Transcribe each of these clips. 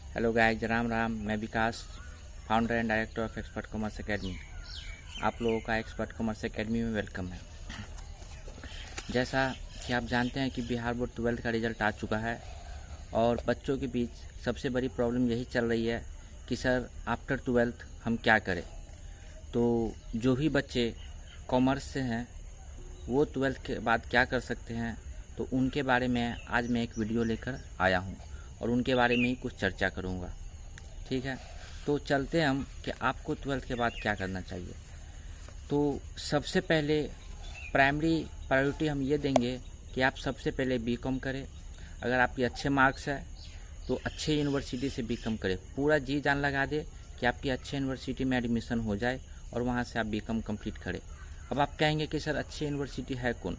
Hello guys, Ram Ram. मैं Vikas, founder and director of expert commerce academy. आप लोगों का एक्सपर्ट कॉमर्स एकेडमी में वेलकम है। जैसा कि आप जानते हैं कि बिहार बोर्ड 12th का रिज़ल्ट आ चुका है और बच्चों के बीच सबसे बड़ी प्रॉब्लम यही चल रही है कि सर आफ्टर 12th हम क्या करें। तो जो भी बच्चे कॉमर्स से हैं वो 12th के बाद क्या कर सकते हैं, तो उनके बारे में आज मैं एक वीडियो लेकर आया हूँ और उनके बारे में ही कुछ चर्चा करूँगा। ठीक है, तो चलते हम कि आपको 12th के बाद क्या करना चाहिए। तो सबसे पहले प्राइमरी प्रायोरिटी हम ये देंगे कि आप सबसे पहले बीकॉम करें। अगर आपके अच्छे मार्क्स है तो अच्छे यूनिवर्सिटी से बीकॉम करें। पूरा जी जान लगा दे कि आपकी अच्छे यूनिवर्सिटी में एडमिशन हो जाए और वहाँ से आप बीकॉम कंप्लीट करें। अब आप कहेंगे कि सर अच्छी यूनिवर्सिटी है कौन,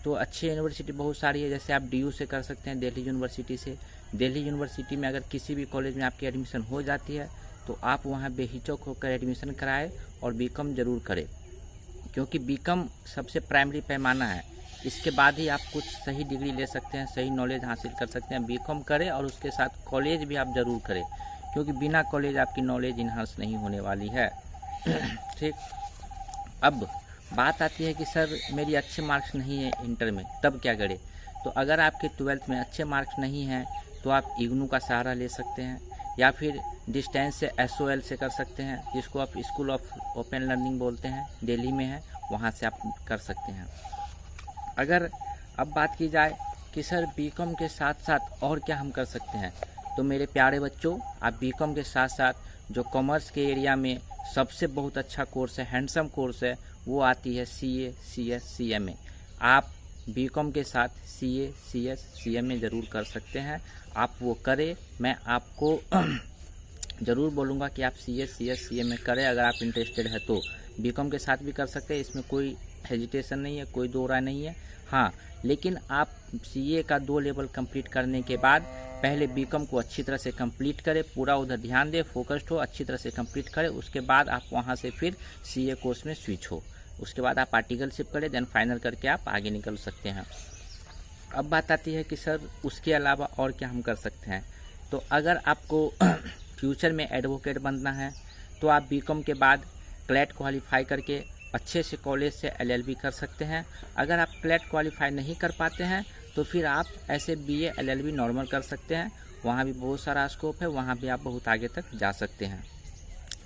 तो अच्छी यूनिवर्सिटी बहुत सारी है। जैसे आप DU से कर सकते हैं, दिल्ली यूनिवर्सिटी से। दिल्ली यूनिवर्सिटी में अगर किसी भी कॉलेज में आपकी एडमिशन हो जाती है तो आप वहाँ बेहिचक होकर एडमिशन कराएं और बीकॉम ज़रूर करें, क्योंकि बीकॉम सबसे प्राइमरी पैमाना है। इसके बाद ही आप कुछ सही डिग्री ले सकते हैं, सही नॉलेज हासिल कर सकते हैं। बीकॉम करें और उसके साथ कॉलेज भी आप ज़रूर करें, क्योंकि बिना कॉलेज आपकी नॉलेज इन्हांस नहीं होने वाली है। ठीक, अब बात आती है कि सर मेरी अच्छे मार्क्स नहीं है इंटर में, तब क्या करें। तो अगर आपके 12th में अच्छे मार्क्स नहीं हैं तो आप इग्नू का सहारा ले सकते हैं, या फिर डिस्टेंस से SOL से कर सकते हैं, जिसको आप स्कूल ऑफ ओपन लर्निंग बोलते हैं, दिल्ली में है, वहाँ से आप कर सकते हैं। अगर अब बात की जाए कि सर बीकॉम के साथ साथ और क्या हम कर सकते हैं, तो मेरे प्यारे बच्चों, आप बीकॉम के साथ साथ जो कॉमर्स के एरिया में सबसे बहुत अच्छा कोर्स है, हैंडसम कोर्स है, वो आती है CA, CS, CMA। आप बीकॉम के साथ CA, CS, CMA ज़रूर कर सकते हैं। आप वो करें। मैं आपको ज़रूर बोलूँगा कि आप CA, CS, CMA करें। अगर आप इंटरेस्टेड है तो बीकॉम के साथ भी कर सकते हैं, इसमें कोई हेजिटेशन नहीं है, कोई दो राय नहीं है। हाँ, लेकिन आप CA का 2 लेवल कंप्लीट करने के बाद पहले बीकॉम को अच्छी तरह से कंप्लीट करें, पूरा उधर ध्यान दें, फोकस्ड हो, अच्छी तरह से कंप्लीट करें। उसके बाद आप वहाँ से फिर CA कोर्स में स्विच हो। उसके बाद आप आर्टिकलशिप करें, देन फाइनल करके आप आगे निकल सकते हैं। अब बात आती है कि सर उसके अलावा और क्या हम कर सकते हैं। तो अगर आपको फ्यूचर में एडवोकेट बनना है तो आप बीकॉम के बाद क्लैट क्वालिफाई करके अच्छे से कॉलेज से LLB कर सकते हैं। अगर आप क्लैट क्वालिफाई नहीं कर पाते हैं तो फिर आप ऐसे BA LLB नॉर्मल कर सकते हैं, वहाँ भी बहुत सारा स्कोप है, वहाँ भी आप बहुत आगे तक जा सकते हैं।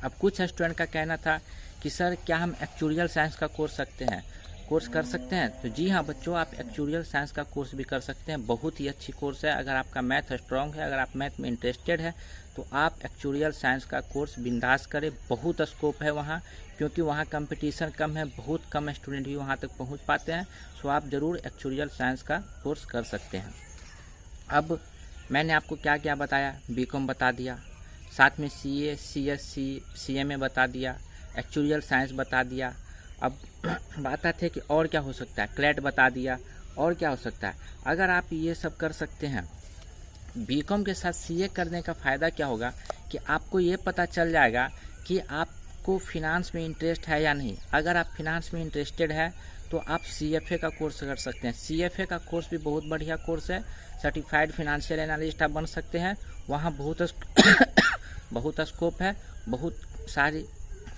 अब कुछ स्टूडेंट का कहना था कि सर क्या हम एक्चुरियल साइंस का कोर्स कर सकते हैं। तो जी हाँ बच्चों, आप एक्चुरियल साइंस का कोर्स भी कर सकते हैं। बहुत ही अच्छी कोर्स है। अगर आपका मैथ स्ट्रांग है, अगर आप मैथ में इंटरेस्टेड है तो आप एक्चुरियल साइंस का कोर्स बिंदास करें। बहुत स्कोप है वहाँ, क्योंकि वहाँ कंपटीशन कम है, बहुत कम स्टूडेंट ही वहाँ तक पहुँच पाते हैं। सो आप ज़रूर एक्चुरियल साइंस का कोर्स कर सकते हैं। अब मैंने आपको क्या क्या बताया, बीकॉम बता दिया, साथ में CA, CS, CMA बता दिया, एक्चुरियल साइंस बता दिया। अब बात आती है कि और क्या हो सकता है, क्लैट बता दिया, और क्या हो सकता है। अगर आप ये सब कर सकते हैं, बीकॉम के साथ CA करने का फ़ायदा क्या होगा कि आपको ये पता चल जाएगा कि आपको फिनांस में इंटरेस्ट है या नहीं। अगर आप फिनांस में इंटरेस्टेड है तो आप CFA का कोर्स कर सकते हैं। CFA का कोर्स भी बहुत बढ़िया कोर्स है। सर्टिफाइड फिनेंशियल एनालिस्ट आप बन सकते हैं। वहाँ बहुत स्कोप है, बहुत सारी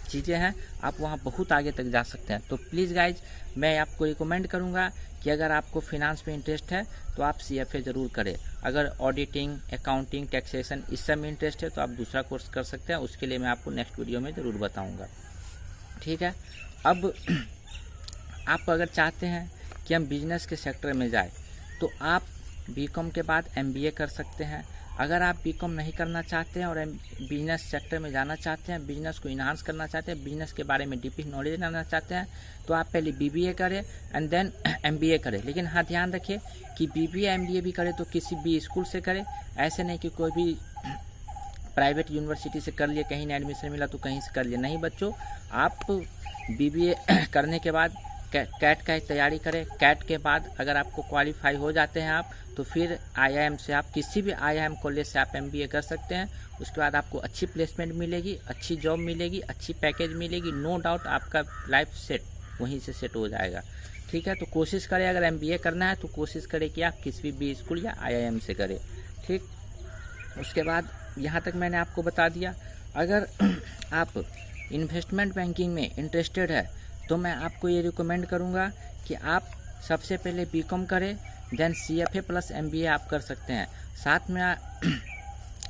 चीज़ें हैं, आप वहाँ बहुत आगे तक जा सकते हैं। तो प्लीज़ गाइज, मैं आपको रिकमेंड करूँगा कि अगर आपको फिनांस में इंटरेस्ट है तो आप CFA ज़रूर करें। अगर ऑडिटिंग, अकाउंटिंग, टैक्सेशन इस सब में इंटरेस्ट है तो आप दूसरा कोर्स कर सकते हैं। उसके लिए मैं आपको नेक्स्ट वीडियो में ज़रूर बताऊँगा। ठीक है, अब आप अगर चाहते हैं कि हम बिजनेस के सेक्टर में जाए तो आप बीकॉम के बाद MBA कर सकते हैं। अगर आप बीकॉम नहीं करना चाहते हैं और बिजनेस सेक्टर में जाना चाहते हैं, बिजनेस को इन्हांस करना चाहते हैं, बिजनेस के बारे में डीपली नॉलेज लेना चाहते हैं, तो आप पहले BBA करें एंड देन MBA करें। लेकिन हाँ, ध्यान रखिए कि BBA MBA भी करें तो किसी भी स्कूल से करें। ऐसे नहीं कि कोई भी प्राइवेट यूनिवर्सिटी से कर लिए, कहीं ना एडमिशन मिला तो कहीं से कर लिए। नहीं बच्चों, आप BBA करने के बाद कैट का तैयारी करें। कैट के बाद अगर आपको क्वालिफाई हो जाते हैं आप, तो फिर IIM से आप किसी भी IIM कॉलेज से आप MBA कर सकते हैं। उसके बाद आपको अच्छी प्लेसमेंट मिलेगी, अच्छी जॉब मिलेगी, अच्छी पैकेज मिलेगी, नो डाउट आपका लाइफ सेट वहीं से सेट हो जाएगा। ठीक है, तो कोशिश करें, अगर MBA करना है तो कोशिश करें कि आप किसी भी स्कूल या IIM से करें। ठीक, उसके बाद यहाँ तक मैंने आपको बता दिया। अगर आप इन्वेस्टमेंट बैंकिंग में इंटरेस्टेड है तो मैं आपको ये रिकमेंड करूँगा कि आप सबसे पहले BCom करें, देन CFA प्लस MBA आप कर सकते हैं। साथ में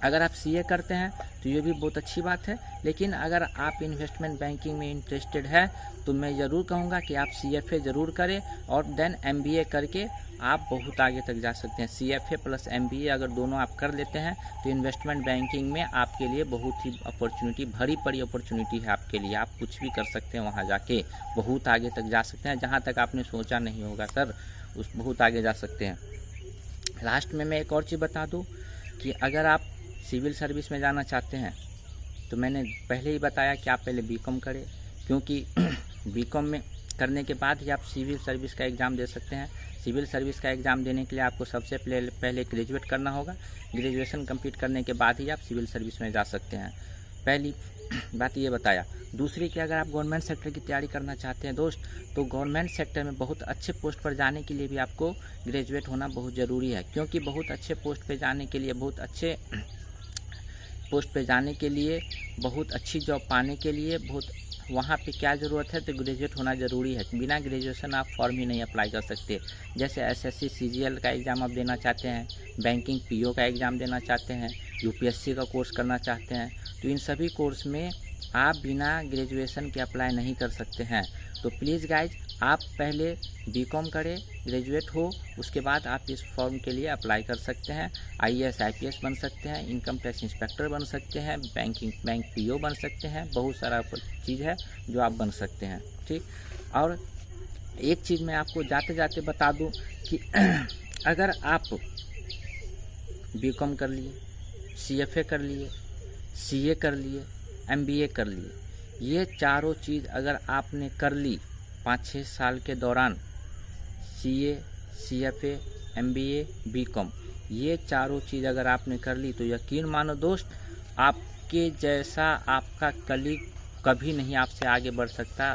अगर आप CA करते हैं तो ये भी बहुत अच्छी बात है, लेकिन अगर आप इन्वेस्टमेंट बैंकिंग में इंटरेस्टेड है तो मैं ज़रूर कहूँगा कि आप CFA ज़रूर करें और देन MBA करके आप बहुत आगे तक जा सकते हैं। CFA प्लस MBA अगर दोनों आप कर लेते हैं तो इन्वेस्टमेंट बैंकिंग में आपके लिए बहुत ही अपॉर्चुनिटी, भरी पड़ी अपॉर्चुनिटी है आपके लिए। आप कुछ भी कर सकते हैं, वहाँ जाके बहुत आगे तक जा सकते हैं, जहाँ तक आपने सोचा नहीं होगा सर, उस बहुत आगे जा सकते हैं। लास्ट में मैं एक और चीज़ बता दूँ कि अगर आप सिविल सर्विस में जाना चाहते हैं तो मैंने पहले ही बताया कि आप पहले BCom करें, क्योंकि BCom में करने के बाद ही आप सिविल सर्विस का एग्ज़ाम दे सकते हैं। सिविल सर्विस का एग्ज़ाम देने के लिए आपको सबसे पहले ग्रेजुएट करना होगा। ग्रेजुएशन कंप्लीट करने के बाद ही आप सिविल सर्विस में जा सकते हैं। पहली बात ये बताया। दूसरी कि अगर आप गवर्नमेंट सेक्टर की तैयारी करना चाहते हैं दोस्त, तो गवर्नमेंट सेक्टर में बहुत अच्छे पोस्ट पर जाने के लिए भी आपको ग्रेजुएट होना बहुत ज़रूरी है, क्योंकि बहुत अच्छे पोस्ट पे जाने के लिए, बहुत अच्छे पोस्ट पे जाने के लिए, बहुत अच्छी जॉब पाने के लिए, बहुत वहाँ पे क्या ज़रूरत है, तो ग्रेजुएट होना ज़रूरी है। बिना ग्रेजुएशन आप फॉर्म ही नहीं अप्लाई कर सकते। जैसे SSC CGL का एग्ज़ाम आप देना चाहते हैं, बैंकिंग PO का एग्ज़ाम देना चाहते हैं, UPSC का कोर्स करना चाहते हैं, तो इन सभी कोर्स में आप बिना ग्रेजुएशन के अप्लाई नहीं कर सकते हैं। तो प्लीज़ गाइज, आप पहले BCom करें, ग्रेजुएट हो, उसके बाद आप इस फॉर्म के लिए अप्लाई कर सकते हैं। IAS IPS बन सकते हैं, इनकम टैक्स इंस्पेक्टर बन सकते हैं, बैंक PO बन सकते हैं, बहुत सारा चीज़ है जो आप बन सकते हैं। ठीक, और एक चीज़ मैं आपको जाते जाते बता दूं कि अगर आप BCom कर लिए, CFA कर लिए, CA कर लिए, MBA कर लिए, ये चारों चीज़ अगर आपने कर ली 5-6 साल के दौरान, CA, CFA, MBA, BCom, ये चारों चीज़ अगर आपने कर ली, तो यकीन मानो दोस्त, आपके जैसा आपका कलीग कभी नहीं आपसे आगे बढ़ सकता।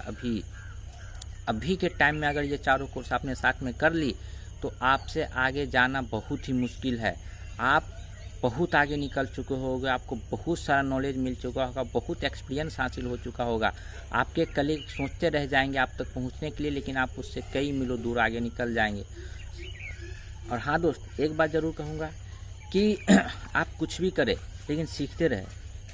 अभी के टाइम में अगर ये चारों कोर्स आपने साथ में कर ली तो आपसे आगे जाना बहुत ही मुश्किल है। आप बहुत आगे निकल चुके होगे, आपको बहुत सारा नॉलेज मिल चुका होगा, बहुत एक्सपीरियंस हासिल हो चुका होगा। आपके कलीग सोचते रह जाएंगे आप तक पहुंचने के लिए, लेकिन आप उससे कई मीलों दूर आगे निकल जाएंगे। और हाँ दोस्त, एक बात ज़रूर कहूँगा कि आप कुछ भी करें लेकिन सीखते रहे।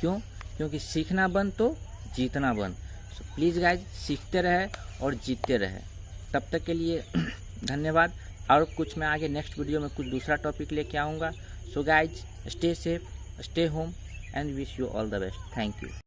क्यों? क्योंकि सीखना बंद तो जीतना बंद। सो प्लीज़ गाइज, सीखते रहे और जीतते रहे। तब तक के लिए धन्यवाद। और कुछ मैं आगे नेक्स्ट वीडियो में कुछ दूसरा टॉपिक लेके आऊँगा। So guys, stay safe, stay home, and wish you all the best. Thank you.